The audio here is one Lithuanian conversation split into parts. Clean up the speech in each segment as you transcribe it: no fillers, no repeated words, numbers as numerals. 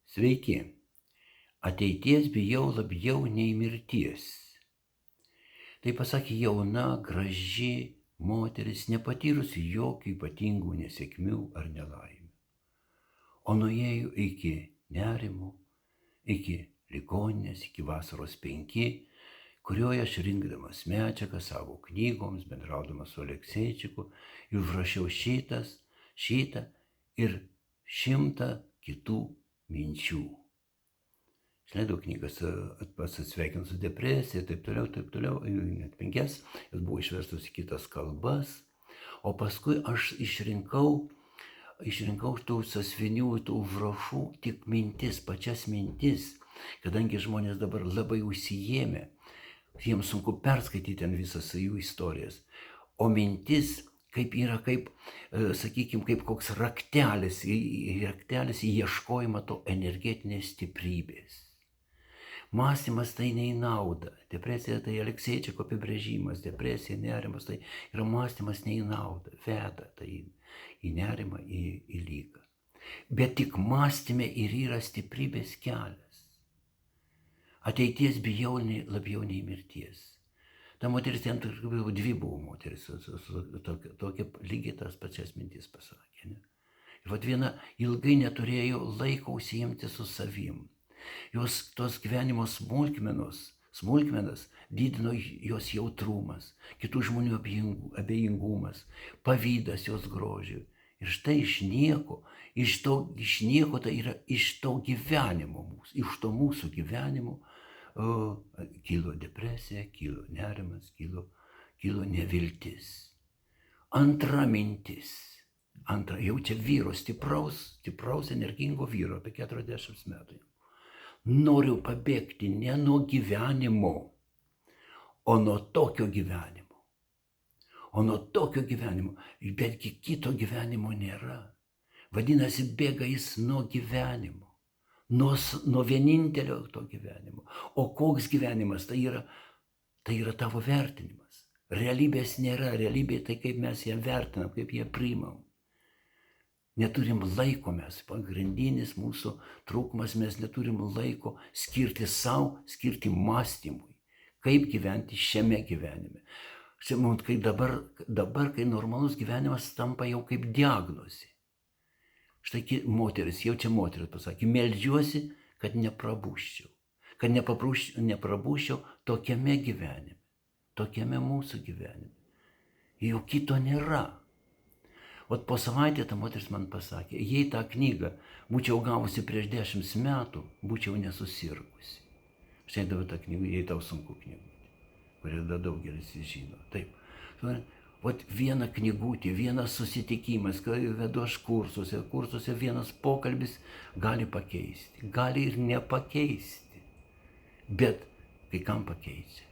Sveiki. Ateities bijau labiau nei mirties. Tai pasakė jauna, graži moteris, nepatyrusi jokių ypatingų nesėkmių ar nelaimių. O nuėjo iki nerimo, iki ligoninės, iki vasaros 5, kurioje aš rinkdamas medžiagą savo knygoms, bendraudamas su Alekseičiku, užrašiau šitą ir 100 kitų minčių. Išleidau knygas, atsisveikinau su depresija, taip toliau, net 5, jos buvo išverstos į kitas kalbas, o paskui aš išrinkau tų sąsvinių, tų užrašų tik mintis, pačias mintis, kadangi žmonės dabar labai užsijėmė, jiems sunku perskaityti ten visas jų istorijas, o mintis kaip koks raktelis į ieškojimą to energetinės stiprybės. Mąstymas tai ne į naudą. Depresija tai Alekseičiko apibrėžimas, depresija, nerimas tai yra mąstymas ne į naudą, veda tai į nerimą, į lygą. Bet tik mąstyme ir yra stiprybės kelias. Ateities bijau labiau nei mirties. Ta moteris ten 2 buvo moteris, tokia lygiai tas pačias mintis pasakė. Ne? Ir viena ilgai neturėjo laiko užsiimti su savim. Jos tos gyvenimo smulkmenas didino jos jautrumas, kitų žmonių abejingumas, pavydas jos grožiui. Ir štai iš nieko tai yra iš to gyvenimo mūsų, iš to mūsų gyvenimo kilo depresija, kilo nerimas, kilo neviltis. Antra mintis. Jau čia vyro, stipraus, energingo vyro, apie 40 metų. Noriu pabėgti ne nuo gyvenimo, o nuo tokio gyvenimo. Betgi kito gyvenimo nėra. Vadinasi, bėga jis nuo gyvenimo, nuo vienintelio to gyvenimo. O koks gyvenimas? Tai yra tavo vertinimas. Realybės nėra, realybė tai kaip mes ją vertinam, kaip ją priimam. Neturim laiko mes, pagrindinis mūsų trūkumas, mes neturim laiko skirti savo, skirti mąstymui, kaip gyventi šiame gyvenime. Kai dabar, kai normalus gyvenimas tampa jau kaip diagnozė. Štai moteris pasakė, meldžiuosi, kad neprabūščiau, tokiame gyvenime, tokiame mūsų gyvenime. Jau kito nėra. Po savaitę ta moteris man pasakė, jei tą knygą būčiau gavusi prieš 10 metų, būčiau nesusirgusi. Štai daviau tą knygą, jei tau sunku knygutė, kurią daugelis žino. Taip. Viena knygutė, vienas susitikimas, kai vedu aš kursuose vienas pokalbis gali pakeisti, gali ir nepakeisti. Bet kai kam pakeičia,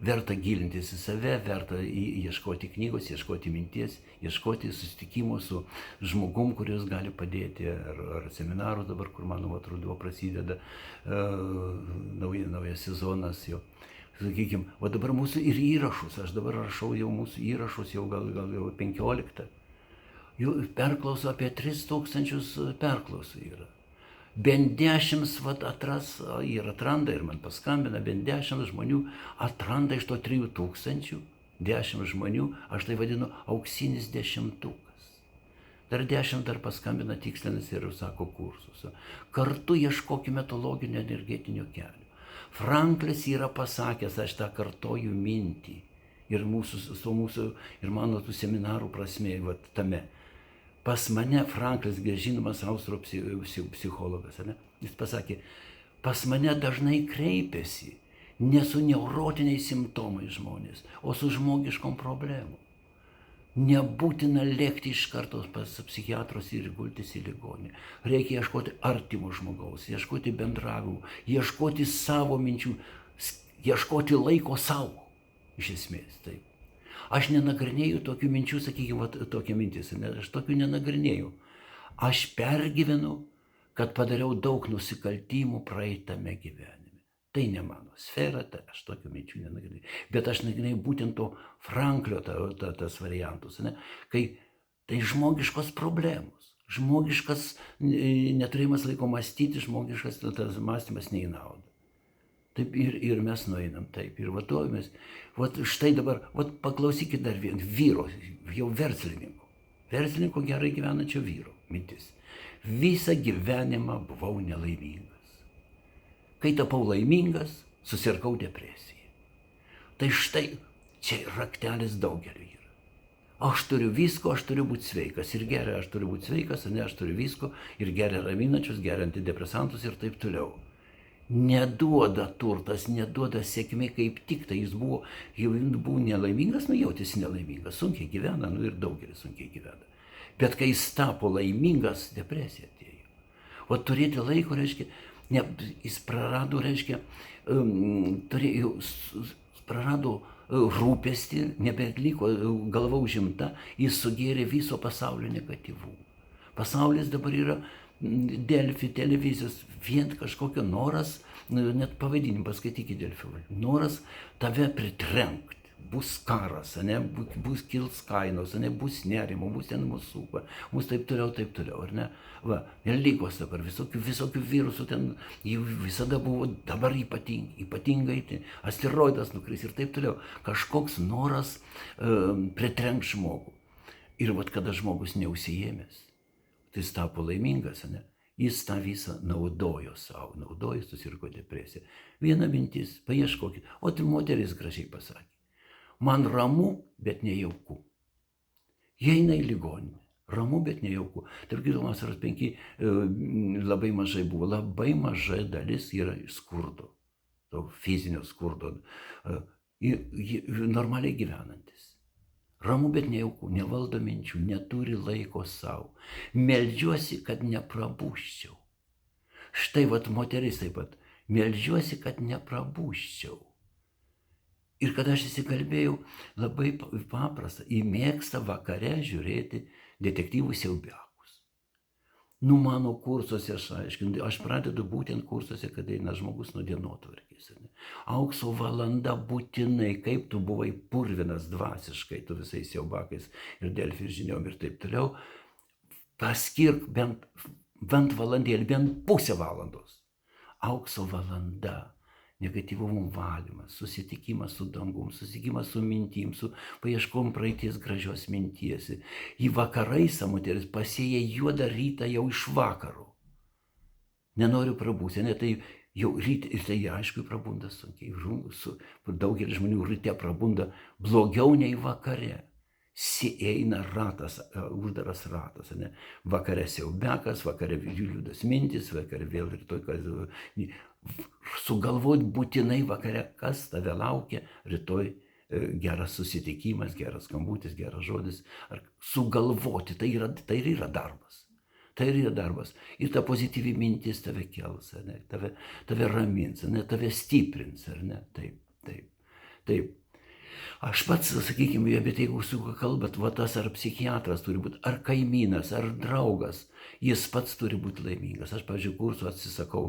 verta gilintis į save, verta ieškoti knygos, ieškoti minties, ieškoti susitikimo su žmogum, kuris gali padėti, ar seminarų dabar, kur mano ruduo prasideda, naujas sezonas jo. Sakykime, dabar mūsų ir įrašus, aš dabar rašau jau mūsų įrašus, jau gal 15. Jau perklausų apie 3000 perklausų yra. Bent 10 atranda ir man paskambina, bent 10 žmonių atranda iš to 3000, 10 žmonių, aš tai vadinu auksinis 10-tukas. Dar 10 paskambina, tikslinasi ir sako kursus. Kartu ieškokime to loginio energetinio kelio. Franklis yra pasakęs, aš tą kartoju mintį ir mano tų seminarų prasmė tame. Pas mane, Franklis, žinomas austrų psichologas, jis pasakė, pas mane dažnai kreipiasi ne su neurotiniais simptomais žmonės, o su žmogiškom problemom. Nebūtina lėkti iš karto pas psichiatrus ir gultis į ligoninę. Reikia ieškoti artimo žmogaus, ieškoti bendravimų, ieškoti savo minčių, ieškoti laiko savo, iš esmės, taip. Aš nenagrinėju tokių minčių, sakykime, tokia mintis, aš tokių nenagrinėju. Aš pergyvenu, kad padariau daug nusikaltimų praeitame gyvenime. Tai ne mano sfera, aš tokių minčių nenagrinėju. Bet aš nagrinėju būtent to Franklio tas variantus, kai tai žmogiškos problemos. Žmogiškas neturėjimas laiko mąstyti, žmogiškas tas mąstymas ne į naudą. Taip ir mes nueinam taip, ir vadovimės. Vat štai dabar, vat paklausykit dar vien vyro, jau verslininko gerai gyvenančio vyro mintis. Visą gyvenimą buvau nelaimingas. Kai tapau laimingas, susirgau depresiją. Tai štai čia raktelis daugeliu yra. Aš turiu visko, aš turiu būti sveikas. Ir geria, aš turiu būti sveikas, ne, aš turiu visko. Ir geria raminančius, geria antidepresantus ir taip toliau. Neduoda turtas, neduoda sėkmė, kaip tik tai jis buvo nelaimingas, jautėsi nelaimingas, sunkiai gyvena, ir daugelis sunkiai gyvena. Bet kai jis tapo laimingas, depresija atėjo. O turėti laiko, reiškia, jis prarado, reiškia, prarado rūpestį, nebeliko galva užimta, jis sugėrė viso pasaulio negatyvų. Pasaulis dabar yra Delfi, televizijos, vien kažkokio noras, net pavadinimą paskaitykite Delfi, noras tave pritrenkti. Bus karas, ne, bus kils kainos, ne, bus nerimo, bus ten mūsų supa, bus taip toliau, ar ne? Va, ir lygos dabar, visokių virusų ten visada buvo, dabar ypatingai, asteroidas nukris ir taip toliau. Kažkoks noras pritrenkt žmogų. Ir vat kada žmogus neužsiėmęs, tai jis tapo laimingas, ne? Jis tą visą naudojo savo, susirgo depresiją. Viena mintis, paieškokit, o tai moteris gražiai pasakė. Man ramu, bet nejauku. Jie eina į ligoninę. Ramu, bet nejauku. Tarp kitų, vasaros 5 labai mažai buvo. Labai maža dalis yra skurdo. To fizinio skurdo. Normaliai gyvenantis. Ramu, bet nejauku. Nevaldo minčių. Neturi laiko savo. Meldžiuosi, kad neprabūščiau. Štai vat moteris taip pat. Meldžiuosi, kad neprabūščiau. Ir kada aš įsikalbėjau, labai paprasta, įmėgsta vakare žiūrėti detektyvų siaubiakus. Mano kursuose aš pradedu būtent kursuose, kada eina žmogus nuo dienotvarkės. Aukso valanda būtinai, kaip tu buvai purvinas dvasiškai, tu visais siaubakais ir Delfi ir žiniom ir taip toliau, paskirk bent valandėlį, bent pusę valandos. Aukso valanda. Negatyvumo valymas, susitikimas su dangum, susitikimas su mintim, su paieškom praeities gražios minties. Į vakarais moteris pasėja juodą rytą jau iš vakaro. Nenoriu prabūsti, ne, tai jau ryte, ir tai aišku prabunda sunkiai. Daugelis žmonių ryte prabunda blogiau nei vakare. Eina ratas, uždaras ratas, ne? Vakare siaubekas, vakare liūdas mintis, vakare vėl rytoj, sugalvoti būtinai vakare, kas tave laukia, rytoj geras susitikimas, geras skambutis, geras žodis, ar sugalvoti, tai yra darbas. Tai yra darbas. Ir ta pozityvi mintis tave kels, ne? Tave ramins, ne? Tave stiprins, ar ne? Taip. Aš pats, sakykime, bet jeigu su kalbat, va tas ar psichiatras turi būti, ar kaimynas, ar draugas, jis pats turi būti laimingas. Aš, pavyzdžiui, kursų atsisakau,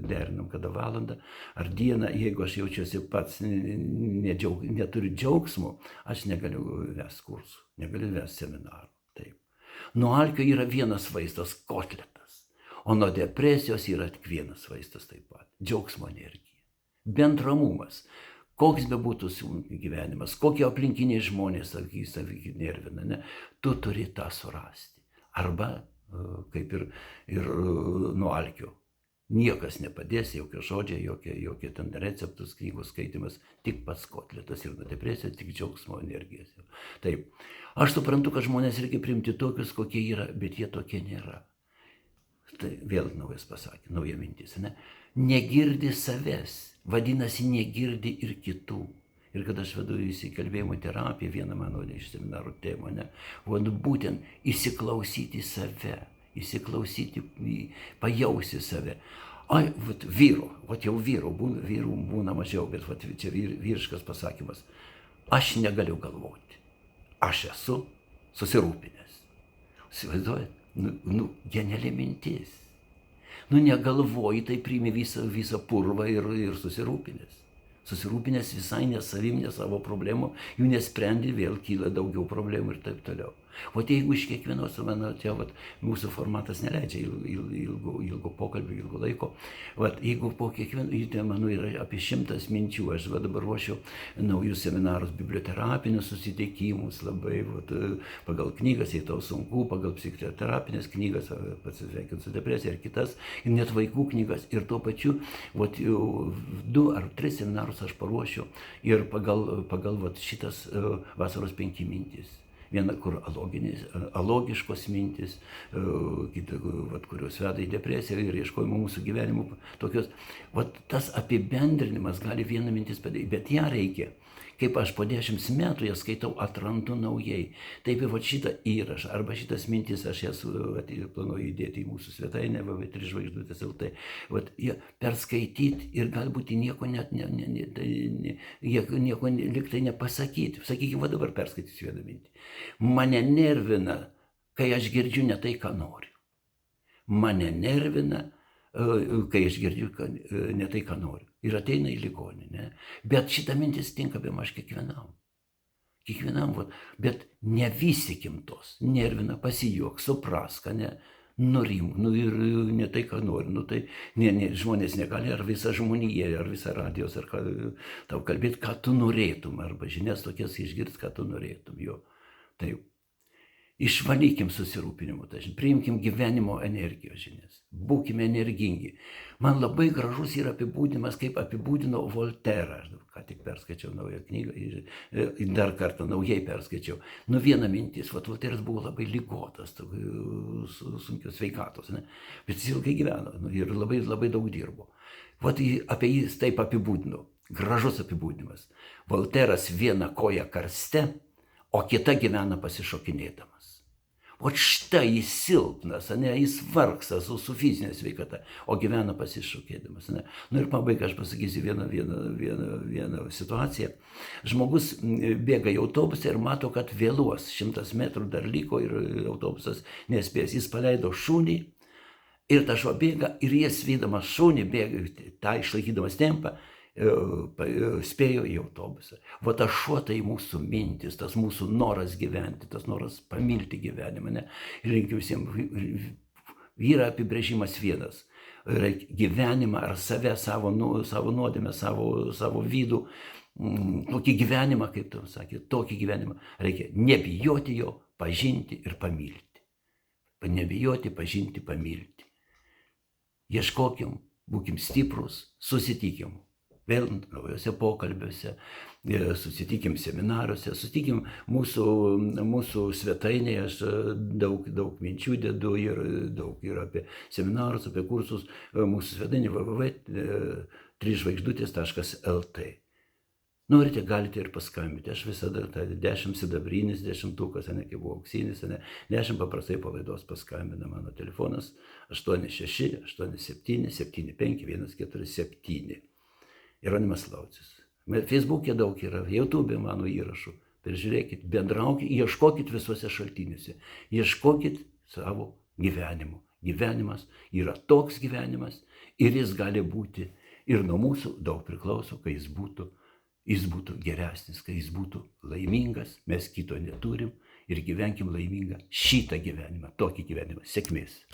derinam kada valandą, ar dieną, jeigu aš jaučiuosi pats neturiu džiaugsmo, aš negaliu vesti kursų, negaliu vesti seminarų. Taip. Nuo alkio yra vienas vaistas, kotletas, o nuo depresijos yra tik vienas vaistas taip pat, džiaugsmo energija, bent ramumas. Koks be būtų gyvenimas, kokie aplinkiniai žmonės savį nervina, ne? Tu turi tą surasti. Arba, kaip ir nuo alkio, niekas nepadės, jokie žodžiai, jokie ten receptus, knygos skaitimas, tik pats kotletas ir nuo depresijos, tik džiaugsmo energijos. Taip, aš suprantu, kad žmonės reikia priimti tokius, kokie yra, bet jie tokie nėra. Tai vėl naujas pasakė, nauja mintis, ne? Negirdi savęs, vadinasi, negirdi ir kitų. Ir kad aš vedu įsikalbėjimo terapiją, vieną mano iš seminarų temų, ne? Būtent įsiklausyti save, pajausti save. Ai, vyro, jau vyrų būna mažiau, bet čia vyriškas pasakymas. Aš negaliu galvoti, aš esu susirūpinęs. Įsivaizduojat? Geniali mintis. Negalvoji, tai priimi visą purvą ir susirūpinęs. Susirūpinęs visai ne savim, ne savo problemų, jų nesprendi, vėl kyla daugiau problemų ir taip toliau. O jeigu iš kiekvienos, mano čia, mūsų formatas neleidžia ilgo pokalbio, ilgo laiko, jeigu po kiekvieno, tai mano yra apie 100 minčių, aš dabar ruošiu naujus seminarus, biblioterapinius susitikimus, labai pagal knygas, jei tau sunku, pagal psichoterapinės knygas, pasisveikinti su depresija ir kitas, ir net vaikų knygas, ir tuo pačiu 2 ar 3 seminarus aš paruošiu ir pagal šitas vasaros 5 mintys. Viena, kur alogiškos mintis, kita, kurios veda į depresiją ir ieškojimo mūsų gyvenimų tokios. Tas apibendrinimas gali vieną mintis padaryti, bet ją reikia. Kaip aš po 10 metų ją skaitau, atrandu naujai. Taip ir šitą įrašą, arba šitas mintis aš jas planuoju įdėti į mūsų svetainę, www.3žvaigždutės.lt. Perskaityti ir galbūt nieko net nieko liktai nepasakyti. Sakykime, dabar perskaitysiu vieną mintį. Mane nervina, kai aš girdžiu ne tai, ką noriu. Mane nervina, kai aš girdžiu ne tai, ką noriu. Ir ateina į ligoninę. Bet šitą mintis tinka bemaž kiekvienam. Bet nevysikim tos. Nervina, pasijuok, suprask, nurim, ir ne tai, ką nori. Tai žmonės negali, ar visa žmonija, ar visa radijos, ar tau kalbėti, ką tu norėtum, arba žinias tokias išgirsti, ką tu norėtum. Taip. Išvalykim susirūpinimo, priimkim gyvenimo energijos žinias, būkime energingi. Man labai gražus yra apibūdinimas, kaip apibūdino Volterą. Aš ką tik perskaičiau naują knygą ir dar kartą naujai perskaičiau. Viena mintis, Volteras buvo labai ligotas, sunkios sveikatos, bet jis ilgai gyveno ir labai daug dirbo. Apie jį taip apibūdino, gražus apibūdinimas. Volteras viena koja karste, o kita gyvena pasišokinėdamas. Štai jis silpnas, jis vargsta su fizinė sveikata, o gyvena pasišokėdamas. Ir pabaigai aš pasakysiu vieną situaciją. Žmogus bėga į autobusą ir mato, kad vėluos, 100 metrų dar liko ir autobusas nespės. Jis paleido šunį ir tas šuo bėga ir jis vydamas šunį, bėga, išlaikydamas tempą, spėjo į autobusą. Tas šuo tai mūsų mintis, tas mūsų noras gyventi, tas noras pamilti gyvenimą. Ir linkiu visiems, yra apibrėžimas vienas. Gyvenimą ar save, savo nuodėmę, savo vidų, tokį gyvenimą, kaip tu sakė, tokį gyvenimą reikia nebijoti jo, pažinti ir pamilti. Nebijoti, pažinti, pamilti. Ieškokim, būkim stiprus, susitikim. Vėl naujose pokalbiuose, susitikim seminaruose, susitikim mūsų svetainėje, aš daug minčių dedu ir daug ir apie seminarus, apie kursus, mūsų svetainė www.3žvaigždutės.lt. Norite, galite ir paskambinti, aš visada 10 sidabrinis dešimtukas, kai buvo auksinis, 10 paprastai po laidos paskambina mano telefonas 86 87 75 147. Jeronimas Laucius. Facebook'e daug yra, YouTube'e mano įrašų. Peržiūrėkit, bendraukit, ieškokit visuose šaltiniuose. Ieškokit savo gyvenimo. Gyvenimas yra toks gyvenimas ir jis gali būti ir nuo mūsų daug priklauso, kai jis būtų geresnis, kai jis būtų laimingas, mes kito neturim ir gyvenkim laimingą šitą gyvenimą, tokį gyvenimą. Sėkmės.